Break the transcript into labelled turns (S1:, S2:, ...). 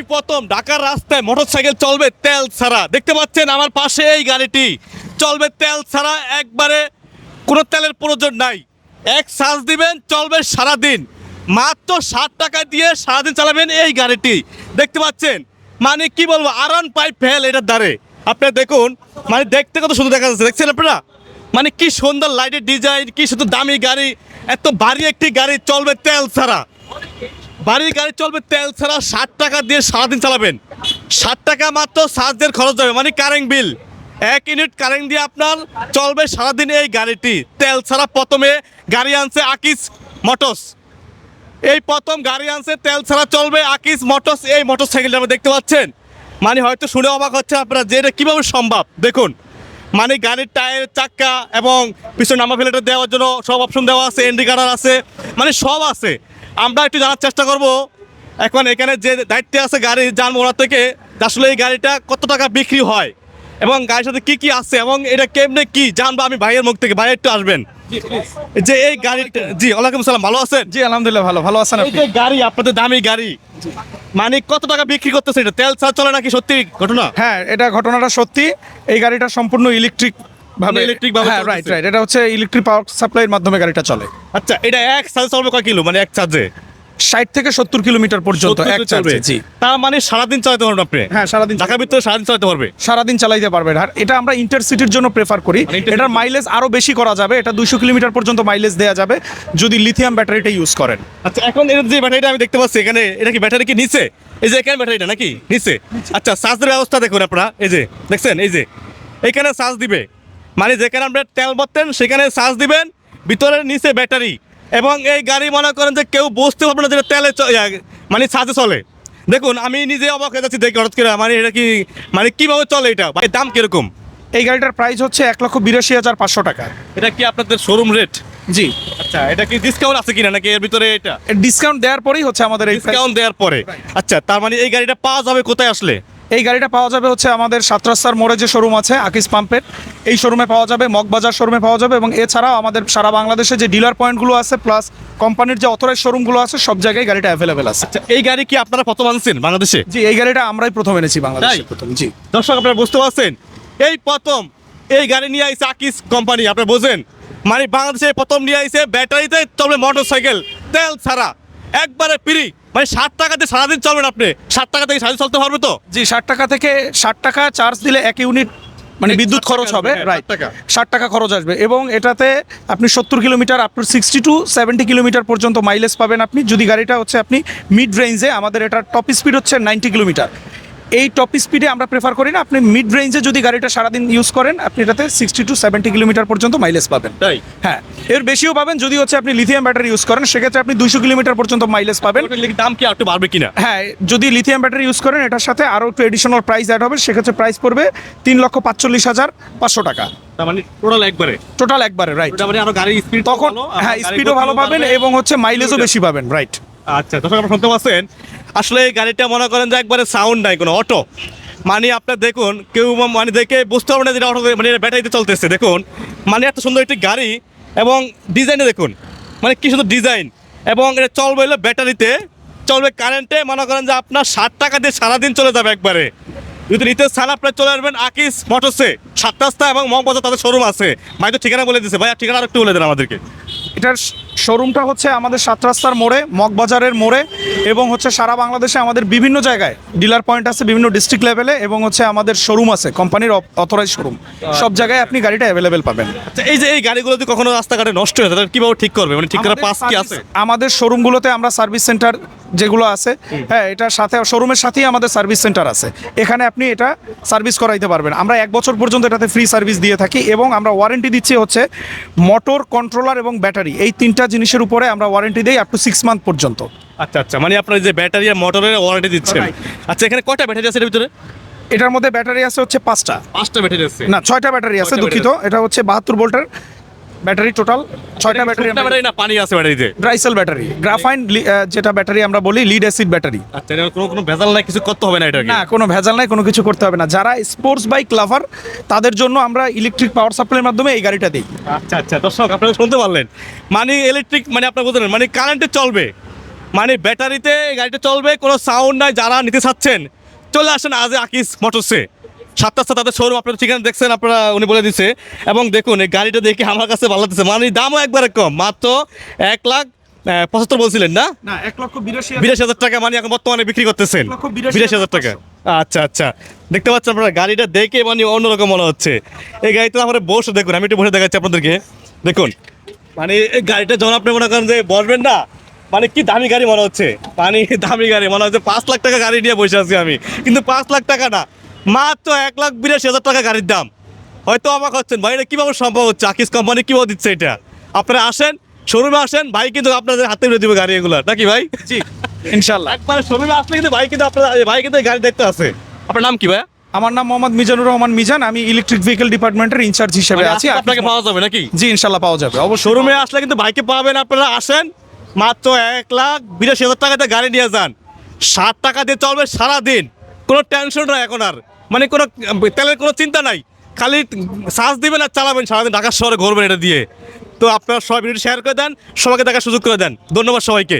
S1: এই প্রথম ঢাকার রাস্তায় মোটরসাইকেল চলবে তেল ছাড়া। দেখতে পাচ্ছেন আমার পাশে এই গাড়িটি চলবে তেল ছাড়া, একবারে কোনো তেলের প্রয়োজন নাই। এক চার্জ দিবেন চলবে সারাদিন, মাত্র 60 টাকা দিয়ে সারাদিন চালাবেন এই গাড়িটি। দেখতে পাচ্ছেন মানে কি বলবো, আরন পাইপ ফেল এটার দ্বারে আপনারা দেখুন, মানে দেখতে কত সুন্দর দেখা যাচ্ছে, দেখছেন আপনারা মানে কি সুন্দর লাইটের ডিজাইন, কি সুন্দর দামি গাড়ি, এত ভারী একটি গাড়ি চলবে তেল ছাড়া। বাড়ি গাড়ি চলবে তেল ছাড়া, 60 টাকা দিয়ে সারাদিন চালাবেন, 60 টাকা মাত্র চার্জের খরচ যাবে, মানে কারেন্ট বিল 1 ইউনিট কারেন্ট দিয়ে আপনার চলবে সারাদিন এই গাড়িটি তেল ছাড়া। প্রথমে গাড়ি আনছে আকিস মোটরস, এই প্রথম গাড়ি আনছে তেল ছাড়া চলবে আকিস মোটরস। এই মোটরসাইকেলটা আপনি দেখতে পাচ্ছেন, মানে হয়তো শুনে অবাক হচ্ছে আপনারা যে এটা কীভাবে সম্ভব। দেখুন মানে গাড়ির টায়ার, চাক্কা এবং পিছনে নাম্বার প্লেটটা দেওয়ার জন্য সব অপশন দেওয়া আছে, ইন্ডিকেটর আছে, মানে সব আছে। আমরা একটু জানার চেষ্টা করব এখন এখানে যে দায়িত্বে আছে গাড়ি যানবাহন থেকে, আসলে এই গাড়িটা কত টাকা বিক্রি হয় এবং গাড়ির সাথে কি কি আছে এবং এটা কেমনে কি জানবো আমি ভাইয়ের মুখ থেকে। ভাই একটু আসবেন যে এই গাড়িটা। জি ওয়ালাইকুম সালাম, ভালো আছেন?
S2: জি আলহামদুলিল্লাহ ভালো আছেন
S1: এই যে গাড়ি আপনাদের দামি গাড়ি, মানে কত টাকা বিক্রি করতেছে? এটা তেল ছাড়া চলে নাকি সত্যি ঘটনা?
S2: হ্যাঁ, এটা ঘটনাটা সত্যি। এই গাড়িটা সম্পূর্ণ ইলেকট্রিক ভাবে,
S1: ইলেকট্রিক ভাবে
S2: হ্যাঁ রাইট। এটা হচ্ছে ইলেকট্রিক পাওয়ার সাপ্লাইয়ের মাধ্যমে গাড়িটা চলে।
S1: আচ্ছা, এটা এক চার্জে চলবে কয় কিলো, মানে এক চার্জে
S2: 60 থেকে 70 কিলোমিটার পর্যন্ত এক চার্জে। জি,
S1: তার মানে সারাদিন চালাতে পারবেন আপনি?
S2: হ্যাঁ সারাদিন,
S1: ঢাকার ভিতরে সারাদিন চালাতে পারবে,
S2: সারাদিন চালাইতে পারবেন। আর এটা আমরা ইন্টারসিটির জন্য প্রেফার করি। এটার মাইলেজ আরো বেশি করা যাবে, এটা 200 কিলোমিটার পর্যন্ত মাইলেজ দেওয়া যাবে যদি লিথিয়াম ব্যাটারিটা ইউজ করেন।
S1: আচ্ছা, এখন এর যে ব্যাটারিটা আমি দেখতে পাচ্ছি এখানে, এটা কি ব্যাটারি কি নিচে? এই যে এখানে ব্যাটারিটা নাকি নিচে? আচ্ছা, চার্জের ব্যবস্থা দেখুন আপনারা, এই যে দেখছেন, এই যে এখানে চার্জ দিবে, মানে যেখানে আপনার তেল ভরতেন সেখানে চার্জ দিবেন, ভিতরে নিচে ব্যাটারি। এবং এই গাড়ি মনে করেন যে কেউ বুঝতে পারবে না যে তেলে মানে চার্জে চলে। দেখুন আমি নিজে অবাক হয়ে যাচ্ছি দেখে হঠাৎ করে, মানে এটা কি মানে কিভাবে চলে এটা, ভাই দাম কিরকম?
S2: এই গাড়িটার প্রাইস হচ্ছে 1,82,500 টাকা।
S1: এটা কি আপনাদের শোরুম রেট?
S2: জি।
S1: আচ্ছা, এটা কি ডিসকাউন্ট আছে কিনা নাকি এর ভিতরে? এটা
S2: ডিসকাউন্ট দেওয়ার পরেই হচ্ছে আমাদের এই
S1: ডিসকাউন্ট দেওয়ার পরে। আচ্ছা, তার মানে এই গাড়িটা পাওয়া যাবে কোথায় আসলে?
S2: এই গাড়িটা পাওয়া যাবে হচ্ছে আমাদের 7 রাস্তার মোড়ে যে শোরুম আছে আকিস পাম্পের, এই শোরুমে পাওয়া যাবে, মগবাজার শোরুমে পাওয়া যাবে, এবং এছাড়াও আমাদের সারা বাংলাদেশে যে ডিলার পয়েন্টগুলো আছে প্লাস কোম্পানির যে অথরাইজ শোরুমগুলো আছে সব জায়গায় গাড়িটা অ্যাভেলেবেল আছে।
S1: আচ্ছা, এই গাড়ি কি আপনারা প্রথম আনছেন বাংলাদেশে?
S2: জি, এই গাড়িটা আমরাই প্রথম এনেছি বাংলাদেশে প্রথম। জি
S1: দর্শক, আপনারা বুঝতে পারছেন, এই প্রথম এই গাড়ি নিয়ে আইছে আকিস কোম্পানি, আপনারা বোঝেন, মানে বাংলাদেশে প্রথম নিয়ে আইছে ব্যাটারিতে চলবে মোটরসাইকেল তেল ছাড়া, একবারে ফ্রি, মানে 60 টাকাতে সারাদিন চলবেন আপনি। 60 টাকা থেকে সারাদিন চলতে পারবে তো?
S2: জি, 60 টাকা থেকে 60 টাকা চার্জ দিলে 1 ইউনিট মানে বিদ্যুৎ খরচ হবে, রাইট, 60 টাকা খরচ আসবে। এবং এটাতে আপনি 70 kilometre up to 60 to 70 kilometre পর্যন্ত মাইলেজ পাবেন আপনি, যদি গাড়িটা হচ্ছে আপনি মিড রেঞ্জে, আমাদের এটার টপ স্পিড হচ্ছে 90 কিলোমিটার। এই টপ স্পিডে আমরা প্রেফার করি না, আপনি মিড রেঞ্জে যদি গাড়িটা সারাদিন ইউজ করেন আপনি এটাতে 60 টু 70 কিলোমিটার পর্যন্ত মাইলেজ পাবেন।
S1: তাই?
S2: হ্যাঁ, এর বেশিও পাবেন যদি হচ্ছে আপনি লিথিয়াম ব্যাটারি ইউজ করেন, সেক্ষেত্রে আপনি 200 কিলোমিটার পর্যন্ত মাইলেজ পাবেন।
S1: দাম কি একটু বাড়বে কিনা?
S2: হ্যাঁ, যদি লিথিয়াম ব্যাটারি ইউজ করেন এটার সাথে আরও একটু এডিশনাল প্রাইস অ্যাড হবে, সেক্ষেত্রে প্রাইস পড়বে 3,45,500 টাকা।
S1: তার মানে টোটাল একবারে?
S2: টোটাল একবারে, রাইট।
S1: মানে আরো গাড়ির স্পিড
S2: তখন হ্যাঁ, স্পিডও ভালো পাবেন এবং হচ্ছে মাইলেজও বেশি পাবেন, রাইট।
S1: আচ্ছা দর্শক, আপনারা শুনতে পাচ্ছেন, আসলে এই গাড়িটা মনে করেন যে একবারে সাউন্ড নাই কোনো, অটো, মানে আপনার দেখুন কেউ মানে দেখে বুঝতে পারবে না যে অটো মানে ব্যাটারিতে চলতেছে। দেখুন মানে এত সুন্দর একটি গাড়ি এবং ডিজাইনে দেখুন, মানে কি সুন্দর ডিজাইন, এবং এটা চলবে হলো ব্যাটারিতে, চলবে কারেন্টে, মনে করেন যে আপনার 60 টাকা দিয়ে সারাদিন চলে যাবে একবারে। যদি নিতে চান আপনার চলে আসবেন আকিস মোটরসে, 7 রাস্তা এবং মগবাজার তাদের শোরুম আছে। ভাই তো ঠিকানা বলে দিচ্ছে, ভাই ঠিকানা আর একটু বলে দেন আমাদেরকে।
S2: এটার শোরুমটা হচ্ছে আমাদের 7 রাস্তার মোড়ে, মগবাজারের মোড়ে, এবং হচ্ছে সারা বাংলাদেশে আমাদের বিভিন্ন জায়গায় ডিলার পয়েন্ট আছে, বিভিন্ন ডিস্ট্রিক্ট লেভেলে, এবং হচ্ছে আমাদের শোরুম আছে, কোম্পানির অথরাইজ শোরুম, সব জায়গায় আপনি গাড়িটা অ্যাভেলেবেল পাবেন।
S1: আচ্ছা, এই যে এই গাড়িগুলো যদি কখনো রাস্তাঘাটে নষ্ট হয়ে যায় তাহলে কিভাবে ঠিক করবে, মানে ঠিক করার পাস কি আছে?
S2: আমাদের শোরুমগুলোতে আমরা সার্ভিস সেন্টার যেগুলো আছে, হ্যাঁ, এটার সাথে শোরুমের সাথেই আমাদের সার্ভিস সেন্টার আছে, এখানে আপনি এটা সার্ভিস করাইতে পারবেন। আমরা 1 বছর পর্যন্ত এটাতে ফ্রি সার্ভিস দিয়ে থাকি, এবং আমরা ওয়ারেন্টি দিচ্ছি হচ্ছে মোটর, কন্ট্রোলার এবং ব্যাটারি, এই 3টা জিনিসের উপরে আমরা ওয়ারেন্টি দিই আপ টু 6 মান্থ পর্যন্ত।
S1: আচ্ছা আচ্ছা, মানে আপনার যে ব্যাটারি আর মোটরের ওয়ারেন্টি দিচ্ছেন। আচ্ছা, এখানে কয়টা ব্যাটারি আছে এর ভিতরে?
S2: এটার মধ্যে ব্যাটারি আছে হচ্ছে 5টা।
S1: 5টা ব্যাটারি আছে
S2: না, 6টা ব্যাটারি আছে, দুঃখিত। এটা হচ্ছে 72 ভোল্টের ব্যাটারি, টোটাল 6টা ব্যাটারি।
S1: না, পানি আছে ব্যাটারিতে?
S2: ড্রাইসেল ব্যাটারি, গ্রাফাইন যেটা ব্যাটারি আমরা বলি, লিড অ্যাসিড ব্যাটারি।
S1: আচ্ছা, এর কোনো ভেজাল নাই, কিছু করতে হবে না এটা?
S2: না, কোনো ভেজাল নাই, কোনো কিছু করতে হবে না। যারা স্পোর্টস বাইক লাভার তাদের জন্য আমরা ইলেকট্রিক পাওয়ার সাপ্লাইয়ের মাধ্যমে এই গাড়িটা দিই।
S1: আচ্ছা আচ্ছা, দর্শক আপনারা শুনতে পারলেন, মানে ইলেকট্রিক, মানে আপনারা বলতে মানে কারেন্টে চলবে, মানে ব্যাটারিতে এই গাড়িটা চলবে, কোনো সাউন্ড নাই। যারা নিতে চাচ্ছেন চলে আসেন আজ আকিস মোটরসে, 7টা তাদের শোরুম, আপনারা ঠিকানা দেখছেন, আপনারা উনি বলে দিচ্ছে। এবং দেখুন এই গাড়িটা দেখে আমার কাছে ভালো লাগতেছে, মানে দামও একবারে কম, মাত্র 1,75,000 বলছিলেন না?
S2: না 1,82,000
S1: 82,000 টাকা মানে এখন বর্তমানে বিক্রি করতেছেন 82,000 টাকা। আচ্ছা আচ্ছা, দেখতে পাচ্ছেন আপনারা গাড়িটা দেখে মানে অন্যরকম মনে হচ্ছে। এই গাড়িতে আমরা বসে দেখুন, আমি একটু বসে দেখাচ্ছি আপনাদেরকে। দেখুন মানে এই গাড়িটা যখন আপনি মনে করেন যে বসবেন না, মানে কি দামি গাড়ি মনে হচ্ছে, মানে দামি গাড়ি মনে হচ্ছে। 5 লাখ টাকা গাড়ি নিয়ে বসে আছি আমি, কিন্তু 5 লাখ টাকা না, মাত্র 1,82,000 টাকা গাড়ির দাম। হয়তো অবাক হচ্ছেন ভাই এটা কীভাবে সম্ভব হচ্ছে, আকিস কোম্পানি কীভাবে দিচ্ছে এটা। আপনারা আসেন, শোরুমে আসেন, ভাই কিন্তু আপনাদের হাতে তুলে দিবে গাড়ি এগুলো, নাকি ভাই?
S2: জি ইনশাল্লাহ।
S1: একবার শোরুমে আসলে কিন্তু ভাই কিন্তু আপনার ভাই কিন্তু এই গাড়ি দেখতে আছে। আপনার নাম কি ভাই?
S2: আমার নাম মোহাম্মদ মিজানুর রহমান মিজান, আমি ইলেকট্রিক ভেহিকল ডিপার্টমেন্টের ইনচার্জ হিসেবে আছি।
S1: আপনাকে পাওয়া যাবে নাকি?
S2: জি ইনশাল্লাহ পাওয়া যাবে অবশ্যই।
S1: শোরুমে আসলে কিন্তু ভাইকে পাবেন। আপনারা আসেন, মাত্র 1,82,000 টাকাতে গাড়ি নিয়ে যান, 60 টাকা দিয়ে চলবে সারাদিন, কোনো টেনশন নাই এখন আর, মানে কোনো তেলের কোনো চিন্তা নাই, খালি চার্জ দিবেন আর চালাবেন, সারাদিন ঢাকা শহরে ঘুরবেন এটা দিয়ে। তো আপনারা সবাই ভিডিওটি শেয়ার করে দেন, সবাইকে দেখার সুযোগ করে দেন। ধন্যবাদ সবাইকে।